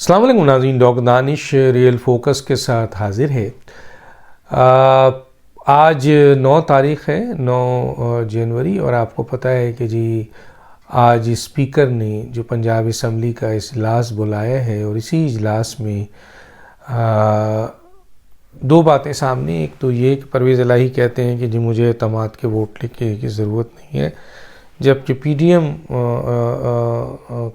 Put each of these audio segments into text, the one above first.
السلام علیکم ناظرین، ڈاکٹر دانش ریئل فوکس کے ساتھ حاضر ہے۔ آج 9 تاریخ ہے، 9 جنوری، اور آپ کو پتہ ہے کہ جی آج اسپیکر نے جو پنجاب اسمبلی کا اجلاس بلایا ہے، اور اسی اجلاس میں 2 باتیں سامنے۔ ایک تو یہ کہ پرویز الہی کہتے ہیں کہ جی مجھے اعتماد کے ووٹ لکھنے کی ضرورت نہیں ہے، جبکہ پی ڈی ایم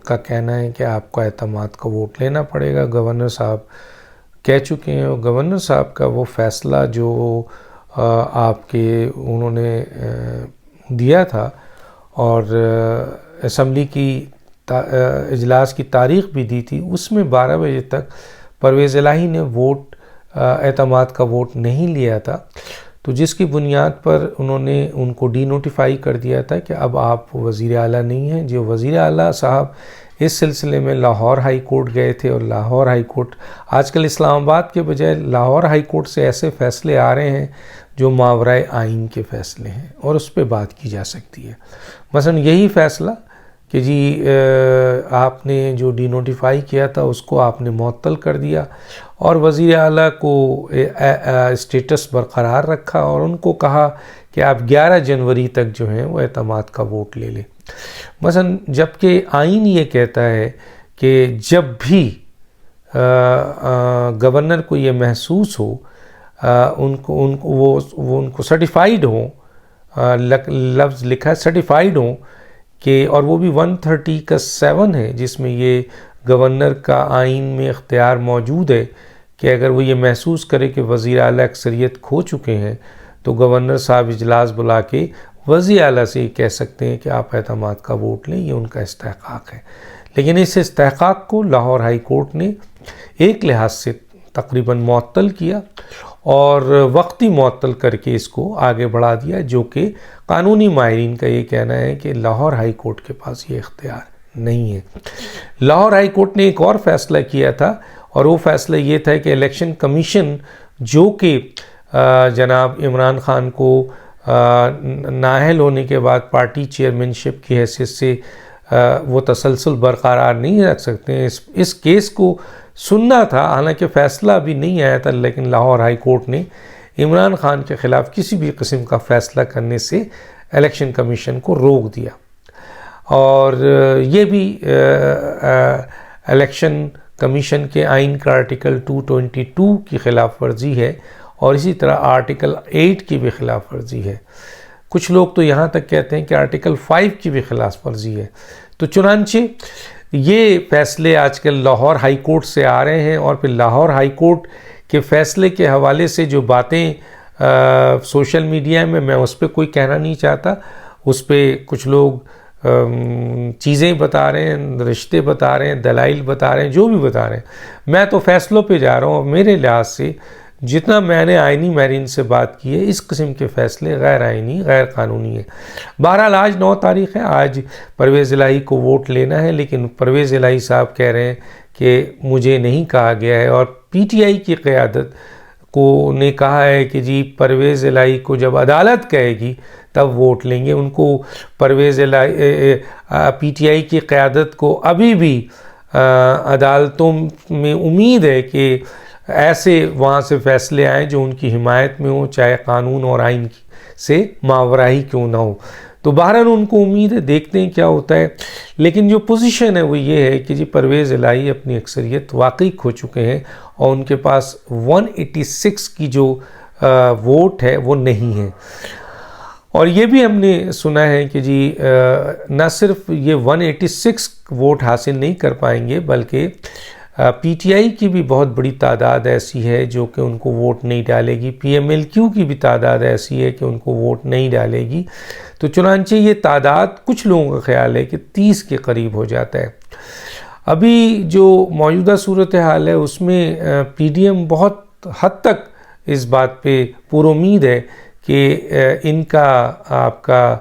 کا کہنا ہے کہ آپ کو اعتماد کا ووٹ لینا پڑے گا۔ گورنر صاحب کہہ چکے ہیں، اور گورنر صاحب کا وہ فیصلہ جو آپ کے انہوں نے دیا تھا، اور اسمبلی کی اجلاس کی تاریخ بھی دی تھی، اس میں 12 بجے تک پرویز الہی نے اعتماد کا ووٹ نہیں لیا تھا، تو جس کی بنیاد پر انہوں نے ان کو ڈی نوٹیفائی کر دیا تھا کہ اب آپ وزیر اعلیٰ نہیں ہیں۔ جو وزیر اعلیٰ صاحب اس سلسلے میں لاہور ہائی کورٹ گئے تھے، اور لاہور ہائی کورٹ آج کل اسلام آباد کے بجائے لاہور ہائی کورٹ سے ایسے فیصلے آ رہے ہیں جو ماورائے آئین کے فیصلے ہیں، اور اس پہ بات کی جا سکتی ہے۔ مثلا یہی فیصلہ کہ جی آپ نے جو ڈی نوٹیفائی کیا تھا اس کو آپ نے معطل کر دیا، اور وزیر اعلیٰ کو اسٹیٹس برقرار رکھا، اور ان کو کہا کہ آپ 11 جنوری تک جو ہیں وہ اعتماد کا ووٹ لے لیں۔ مثلا جبکہ آئین یہ کہتا ہے کہ جب بھی گورنر کو یہ محسوس ہو، ان کو سرٹیفائیڈ ہوں، لفظ لکھا ہے سرٹیفائیڈ ہوں کہ، اور وہ بھی 130 کا 7 ہے جس میں یہ گورنر کا آئین میں اختیار موجود ہے کہ اگر وہ یہ محسوس کرے کہ وزیر اعلیٰ اکثریت کھو چکے ہیں، تو گورنر صاحب اجلاس بلا کے وزیر اعلیٰ سے یہ کہہ سکتے ہیں کہ آپ اعتماد کا ووٹ لیں، یہ ان کا استحقاق ہے۔ لیکن اس استحقاق کو لاہور ہائی کورٹ نے ایک لحاظ سے تقریباً معطل کیا، اور وقتی معطل کر کے اس کو آگے بڑھا دیا، جو کہ قانونی ماہرین کا یہ کہنا ہے کہ لاہور ہائی کورٹ کے پاس یہ اختیار نہیں ہے۔ لاہور ہائی کورٹ نے ایک اور فیصلہ کیا تھا، اور وہ فیصلہ یہ تھا کہ الیکشن کمیشن جو کہ جناب عمران خان کو نااہل ہونے کے بعد پارٹی چیئرمین شپ کی حیثیت سے وہ تسلسل برقرار نہیں رکھ سکتے ہیں، اس کیس کو سننا تھا، حالانکہ فیصلہ ابھی نہیں آیا تھا، لیکن لاہور ہائی کورٹ نے عمران خان کے خلاف کسی بھی قسم کا فیصلہ کرنے سے الیکشن کمیشن کو روک دیا، اور یہ بھی الیکشن کمیشن کے آئین کا آرٹیکل 222 کی خلاف ورزی ہے، اور اسی طرح آرٹیکل 8 کی بھی خلاف ورزی ہے۔ کچھ لوگ تو یہاں تک کہتے ہیں کہ آرٹیکل 5 کی بھی خلاف ورزی ہے۔ تو چنانچہ یہ فیصلے آج کل لاہور ہائی کورٹ سے آ رہے ہیں، اور پھر لاہور ہائی کورٹ کے فیصلے کے حوالے سے جو باتیں سوشل میڈیا میں اس پہ کوئی کہنا نہیں چاہتا، اس پہ کچھ لوگ چیزیں بتا رہے ہیں، رشتے بتا رہے ہیں، دلائل بتا رہے ہیں، جو بھی بتا رہے ہیں۔ میں تو فیصلوں پہ جا رہا ہوں، اور میرے لحاظ سے جتنا میں نے آئینی ماہرین سے بات کی ہے، اس قسم کے فیصلے غیر آئینی، غیر قانونی ہیں۔ بہرحال آج 9 تاریخ ہے، آج پرویز الہی کو ووٹ لینا ہے، لیکن پرویز الہی صاحب کہہ رہے ہیں کہ مجھے نہیں کہا گیا ہے، اور پی ٹی آئی کی قیادت کو نے کہا ہے کہ جی پرویز الہی کو جب عدالت کہے گی تب ووٹ لیں گے۔ ان کو پرویز الہی پی ٹی آئی کی قیادت کو ابھی بھی عدالتوں میں امید ہے کہ ایسے وہاں سے فیصلے آئیں جو ان کی حمایت میں ہوں، چاہے قانون اور آئین سے ماورا ہی کیوں نہ ہو۔ تو بہرحال ان کو امید ہے، دیکھتے ہیں کیا ہوتا ہے۔ لیکن جو پوزیشن ہے وہ یہ ہے کہ جی پرویز الہی اپنی اکثریت واقعی کھو چکے ہیں، اور ان کے پاس 186 کی جو ووٹ ہے وہ نہیں ہے۔ اور یہ بھی ہم نے سنا ہے کہ جی نہ صرف یہ 186 ووٹ حاصل نہیں کر پائیں گے، بلکہ پی ٹی آئی کی بھی بہت بڑی تعداد ایسی ہے جو کہ ان کو ووٹ نہیں ڈالے گی، پی ایم ایل کیو کی بھی تعداد ایسی ہے کہ ان کو ووٹ نہیں ڈالے گی۔ تو چنانچہ یہ تعداد کچھ لوگوں کا خیال ہے کہ 30 کے قریب ہو جاتا ہے۔ ابھی جو موجودہ صورتحال ہے اس میں پی ڈی ایم بہت حد تک اس بات پہ پر امید ہے کہ ان کا آپ کا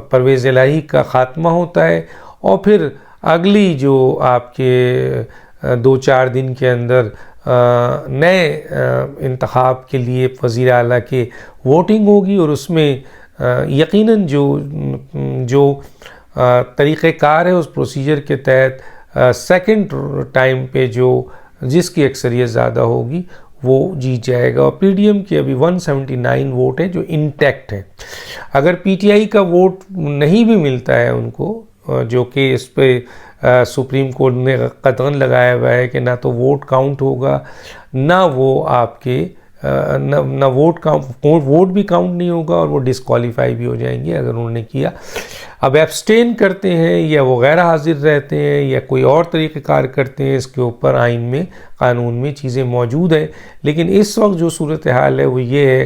پرویز الہی کا خاتمہ ہوتا ہے، اور پھر اگلی جو آپ کے 2-4 دن کے اندر نئے انتخاب کے لیے وزیر اعلیٰ کے ووٹنگ ہوگی، اور اس میں یقیناً جو طریقہ کار ہے اس پروسیجر کے تحت سیکنڈ ٹائم پہ جس کی اکثریت زیادہ ہوگی وہ جیت جائے گا. اور پی ڈی ایم کی ابھی 179 ووٹ ہیں جو انٹیکٹ ہیں. اگر پی ٹی آئی کا ووٹ نہیں بھی ملتا ہے ان کو، جو کہ اس پہ سپریم کورٹ نے قطعاً لگایا ہوا ہے کہ نہ تو ووٹ کاؤنٹ ہوگا، نہ وہ آپ کے نہ ووٹ بھی کاؤنٹ نہیں ہوگا، اور وہ ڈسکوالیفائی بھی ہو جائیں گے اگر انہوں نے کیا. اب ایبسٹین کرتے ہیں یا وہ غیر حاضر رہتے ہیں یا کوئی اور طریقہ کار کرتے ہیں، اس کے اوپر آئین میں، قانون میں چیزیں موجود ہیں. لیکن اس وقت جو صورتحال ہے وہ یہ ہے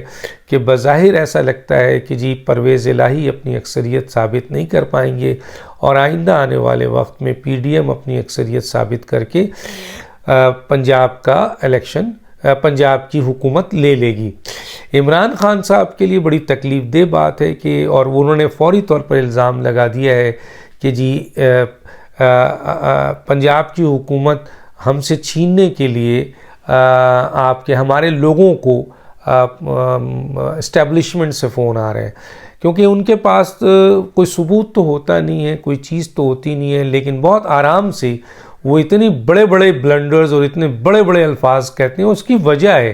کہ بظاہر ایسا لگتا ہے کہ جی پرویز الہی اپنی اکثریت ثابت نہیں کر پائیں گے، اور آئندہ آنے والے وقت میں پی ڈی ایم اپنی اکثریت ثابت کر کے پنجاب کا الیکشن، پنجاب کی حکومت لے لے گی. عمران خان صاحب کے لیے بڑی تکلیف دہ بات ہے کہ، اور انہوں نے فوری طور پر الزام لگا دیا ہے کہ جی پنجاب کی حکومت ہم سے چھیننے کے لیے ہمارے لوگوں کو اسٹیبلشمنٹ سے فون آ رہے ہیں، کیونکہ ان کے پاس کوئی ثبوت تو ہوتا نہیں ہے، کوئی چیز تو ہوتی نہیں ہے، لیکن بہت آرام سے وہ اتنی بڑے بڑے بلنڈرز اور اتنے بڑے بڑے الفاظ کہتے ہیں. اس کی وجہ ہے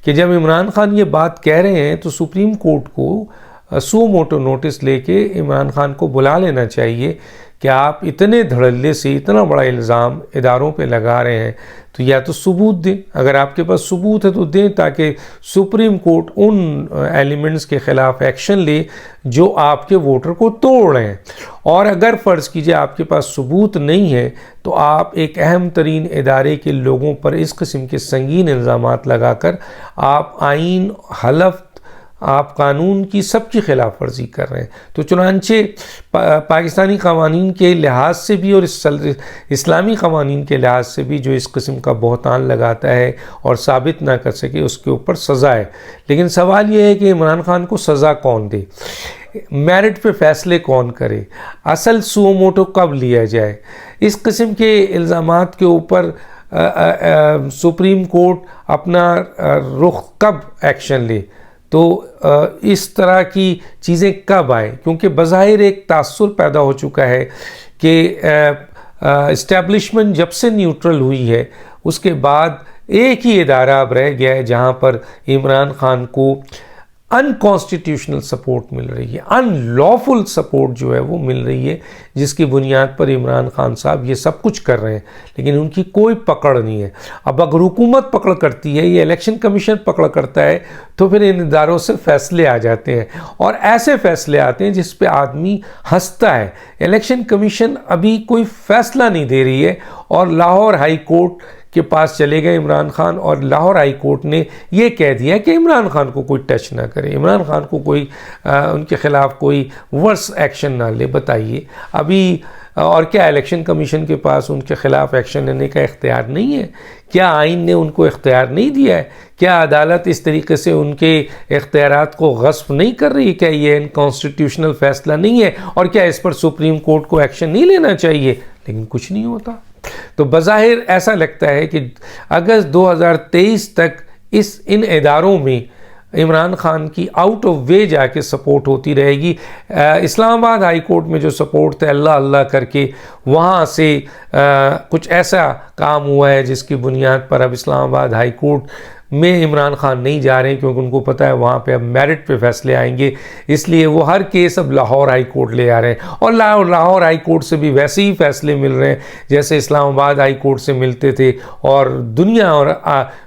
کہ جب عمران خان یہ بات کہہ رہے ہیں تو سپریم کورٹ کو سو موٹو نوٹس لے کے عمران خان کو بلا لینا چاہیے کہ آپ اتنے دھڑلے سے اتنا بڑا الزام اداروں پہ لگا رہے ہیں، تو یا تو ثبوت دیں، اگر آپ کے پاس ثبوت ہے تو دیں، تاکہ سپریم کورٹ ان ایلیمنٹس کے خلاف ایکشن لے جو آپ کے ووٹر کو توڑ رہے ہیں. اور اگر فرض کیجئے آپ کے پاس ثبوت نہیں ہے تو آپ ایک اہم ترین ادارے کے لوگوں پر اس قسم کے سنگین الزامات لگا کر آپ آئین، حلف، آپ قانون کی سب کی خلاف ورزی کر رہے ہیں. تو چنانچہ پاکستانی قوانین کے لحاظ سے بھی اور اسلامی قوانین کے لحاظ سے بھی جو اس قسم کا بہتان لگاتا ہے اور ثابت نہ کر سکے اس کے اوپر سزا ہے. لیکن سوال یہ ہے کہ عمران خان کو سزا کون دے، میرٹ پہ فیصلے کون کرے، اصل سو موٹو کب لیا جائے، اس قسم کے الزامات کے اوپر سپریم کورٹ اپنا رخ کب ایکشن لے، تو اس طرح کی چیزیں کب آئیں. کیونکہ بظاہر ایک تاثر پیدا ہو چکا ہے کہ اسٹیبلشمنٹ جب سے نیوٹرل ہوئی ہے اس کے بعد ایک ہی ادارہ اب رہ گیا ہے جہاں پر عمران خان کو ان کانسٹیٹیوشنل سپورٹ مل رہی ہے، ان لافل سپورٹ جو ہے وہ مل رہی ہے، جس کی بنیاد پر عمران خان صاحب یہ سب کچھ کر رہے ہیں، لیکن ان کی کوئی پکڑ نہیں ہے. اب اگر حکومت پکڑ کرتی ہے یا الیکشن کمیشن پکڑ کرتا ہے تو پھر ان اداروں سے فیصلے آ جاتے ہیں، اور ایسے فیصلے آتے ہیں جس پہ آدمی ہنستا ہے. الیکشن کمیشن ابھی کوئی فیصلہ نہیں دے رہی ہے، اور لاہور ہائی کورٹ کے پاس چلے گئے عمران خان، اور لاہور ہائی کورٹ نے یہ کہہ دیا کہ عمران خان کو کوئی ٹچ نہ کرے، عمران خان کو کوئی ان کے خلاف کوئی ورس ایکشن نہ لے. بتائیے ابھی اور کیا الیکشن کمیشن کے پاس ان کے خلاف ایکشن لینے کا اختیار نہیں ہے؟ کیا آئین نے ان کو اختیار نہیں دیا ہے؟ کیا عدالت اس طریقے سے ان کے اختیارات کو غصب نہیں کر رہی؟ کیا یہ ان کانسٹیٹیوشنل فیصلہ نہیں ہے؟ اور کیا اس پر سپریم کورٹ کو ایکشن نہیں لینا چاہیے؟ لیکن کچھ نہیں ہوتا. تو بظاہر ایسا لگتا ہے کہ اگست 2023 تک ان اداروں میں عمران خان کی آؤٹ آف وے جا کے سپورٹ ہوتی رہے گی. اسلام آباد ہائی کورٹ میں جو سپورٹ تھا اللہ اللہ کر کے وہاں سے کچھ ایسا کام ہوا ہے جس کی بنیاد پر اب اسلام آباد ہائی کورٹ میں عمران خان نہیں جا رہے ہیں، کیونکہ ان کو پتہ ہے وہاں پہ اب میرٹ پہ فیصلے آئیں گے، اس لیے وہ ہر کیس اب لاہور ہائی کورٹ لے آ رہے ہیں. اور لاہور ہائی کورٹ سے بھی ویسے ہی فیصلے مل رہے ہیں جیسے اسلام آباد ہائی کورٹ سے ملتے تھے. اور دنیا اور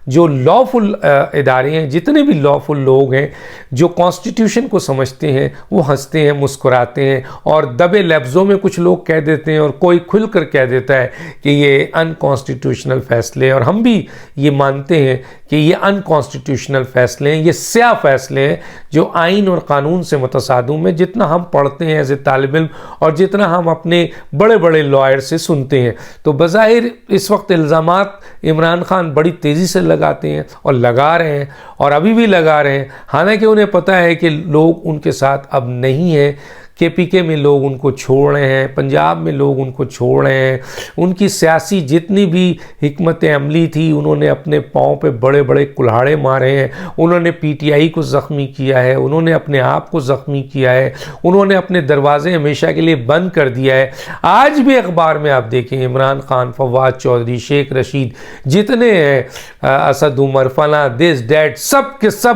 جو لافل ادارے ہیں، جتنے بھی لافل لوگ ہیں جو کانسٹیٹیوشن کو سمجھتے ہیں، وہ ہنستے ہیں، مسکراتے ہیں، اور دبے لفظوں میں کچھ لوگ کہہ دیتے ہیں اور کوئی کھل کر کہہ دیتا ہے کہ یہ ان کانسٹیٹیوشنل فیصلے، اور ہم بھی یہ مانتے ہیں کہ یہ ان کانسٹیٹیوشنل فیصلے ہیں، یہ سیاہ فیصلے ہیں جو آئین اور قانون سے متصادم ہیں. جتنا ہم پڑھتے ہیں ایز اے طالب علم اور جتنا ہم اپنے بڑے بڑے لائر سے سنتے ہیں، تو بظاہر اس وقت الزامات عمران خان بڑی تیزی سے لگاتے ہیں اور لگا رہے ہیں، اور ابھی بھی لگا رہے ہیں، حالانکہ انہیں پتہ ہے کہ لوگ ان کے ساتھ اب نہیں ہیں. KPK میں لوگ ان کو چھوڑ رہے ہیں، پنجاب میں لوگ ان کو چھوڑ رہے ہیں، ان کی سیاسی جتنی بھی حکمت عملی تھی انہوں نے اپنے پاؤں پہ بڑے بڑے کلہاڑے مارے ہیں، انہوں نے PTI کو زخمی کیا ہے، انہوں نے اپنے آپ کو زخمی کیا ہے، انہوں نے اپنے دروازے ہمیشہ کے لیے بند کر دیا ہے۔ آج بھی اخبار میں آپ دیکھیں عمران خان، فواد چودھری، شیخ رشید، جتنے ہیں، اسد عمر، فلاں، دس ڈیٹ، سب کے سب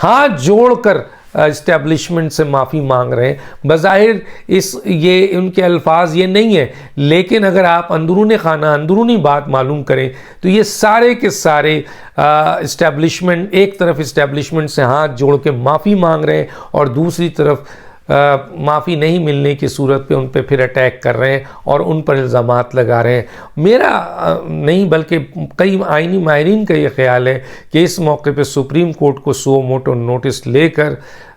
ہاتھ جوڑ کر اسٹیبلشمنٹ سے معافی مانگ رہے ہیں۔ بظاہر یہ ان کے الفاظ یہ نہیں ہے، لیکن اگر آپ اندرون خانہ اندرونی بات معلوم کریں تو یہ سارے کے سارے اسٹیبلشمنٹ، ایک طرف اسٹیبلشمنٹ سے ہاتھ جوڑ کے معافی مانگ رہے ہیں اور دوسری طرف معافی نہیں ملنے کی صورت پہ ان پہ پھر اٹیک کر رہے ہیں اور ان پر الزامات لگا رہے ہیں۔ میرا نہیں بلکہ کئی آئینی ماہرین کا یہ خیال ہے کہ اس موقع پہ سپریم کورٹ کو سو موٹو نوٹس لے کر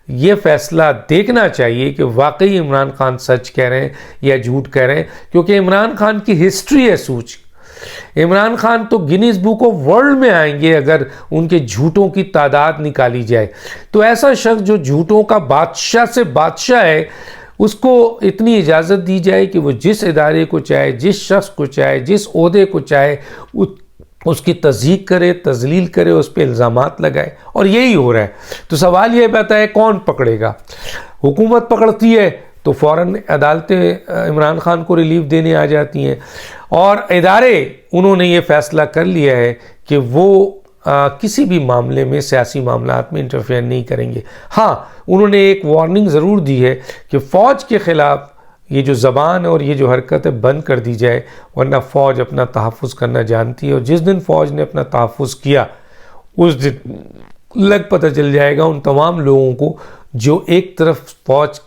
یہ فیصلہ دیکھنا چاہیے کہ واقعی عمران خان سچ کہہ رہے ہیں یا جھوٹ کہہ رہے ہیں، کیونکہ عمران خان کی ہسٹری ہے سوچ۔ عمران خان تو گینیز بک آف ورلڈ میں آئیں گے اگر ان کے جھوٹوں کی تعداد نکالی جائے۔ تو ایسا شخص جو جھوٹوں کا بادشاہ سے بادشاہ ہے، اس کو اتنی اجازت دی جائے کہ وہ جس ادارے کو چاہے، جس شخص کو چاہے، جس عہدے کو چاہے اس کی تضحیق کرے، تذلیل کرے، اس پہ الزامات لگائے، اور یہی ہو رہا ہے۔ تو سوال یہ بتا ہے کون پکڑے گا؟ حکومت پکڑتی ہے تو فوراً عدالتیں عمران خان کو ریلیف دینے آ جاتی ہیں، اور ادارے انہوں نے یہ فیصلہ کر لیا ہے کہ وہ کسی بھی معاملے میں، سیاسی معاملات میں انٹرفیئر نہیں کریں گے۔ ہاں، انہوں نے ایک وارننگ ضرور دی ہے کہ فوج کے خلاف یہ جو زبان اور یہ جو حرکت ہے بند کر دی جائے، ورنہ فوج اپنا تحفظ کرنا جانتی ہے، اور جس دن فوج نے اپنا تحفظ کیا اس دن لگ پتہ چل جائے گا ان تمام لوگوں کو جو ایک طرف فوج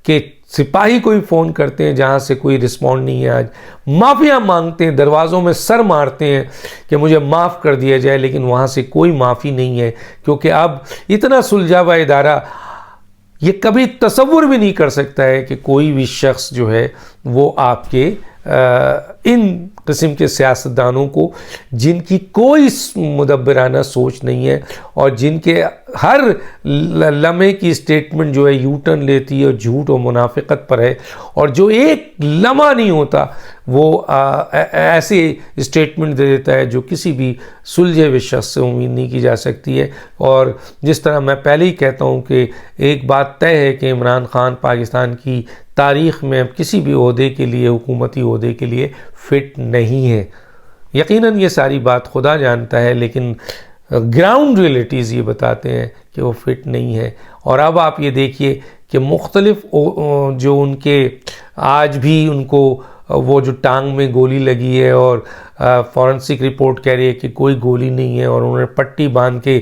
کہ سپاہی کوئی فون کرتے ہیں جہاں سے کوئی رسپونڈ نہیں ہے، آج معافیاں مانگتے ہیں، دروازوں میں سر مارتے ہیں کہ مجھے معاف کر دیا جائے، لیکن وہاں سے کوئی معافی نہیں ہے، کیونکہ اب اتنا سلجھا ہوا ادارہ یہ کبھی تصور بھی نہیں کر سکتا ہے کہ کوئی بھی شخص جو ہے وہ آپ کے ان قسم کے سیاستدانوں کو، جن کی کوئی مدبرانہ سوچ نہیں ہے اور جن کے ہر لمحے کی اسٹیٹمنٹ جو ہے یو ٹرن لیتی ہے اور جھوٹ و منافقت پر ہے، اور جو ایک لمحہ نہیں ہوتا وہ ایسے اسٹیٹمنٹ دے دیتا ہے جو کسی بھی سلجھے ہوئے شخص سے امید نہیں کی جا سکتی ہے۔ اور جس طرح میں پہلے ہی کہتا ہوں کہ ایک بات طے ہے کہ عمران خان پاکستان کی تاریخ میں کسی بھی عہدے کے لیے، حکومتی عہدے کے لیے فٹ نہیں ہے۔ یقیناً یہ ساری بات خدا جانتا ہے، لیکن گراؤنڈ ریئلٹیز یہ بتاتے ہیں کہ وہ فٹ نہیں ہے۔ اور اب آپ یہ دیکھیے کہ مختلف جو ان کے آج بھی ان کو وہ جو ٹانگ میں گولی لگی ہے اور فورنسک رپورٹ کہہ رہی ہے کہ کوئی گولی نہیں ہے، اور انہوں نے پٹی باندھ کے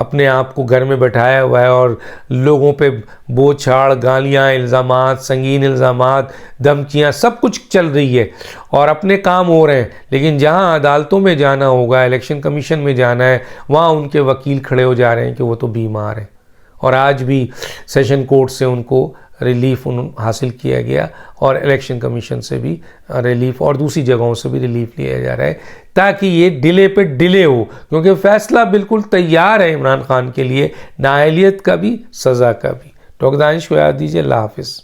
اپنے آپ کو گھر میں بٹھایا ہوا ہے اور لوگوں پہ بوچھاڑ، گالیاں، الزامات، سنگین الزامات، دھمکیاں، سب کچھ چل رہی ہے اور اپنے کام ہو رہے ہیں، لیکن جہاں عدالتوں میں جانا ہوگا، الیکشن کمیشن میں جانا ہے، وہاں ان کے وکیل کھڑے ہو جا رہے ہیں کہ وہ تو بیمار ہیں۔ اور آج بھی سیشن کورٹ سے ان کو ریلیف حاصل کیا گیا اور الیکشن کمیشن سے بھی ریلیف اور دوسری جگہوں سے بھی ریلیف لیا جا رہا ہے، تاکہ یہ ڈیلے پہ ڈیلے ہو، کیونکہ فیصلہ بالکل تیار ہے عمران خان کے لیے، نااہلیت کا بھی، سزا کا بھی۔ ڈاکٹر دانش کو یاد دیجیے۔ اللہ حافظ۔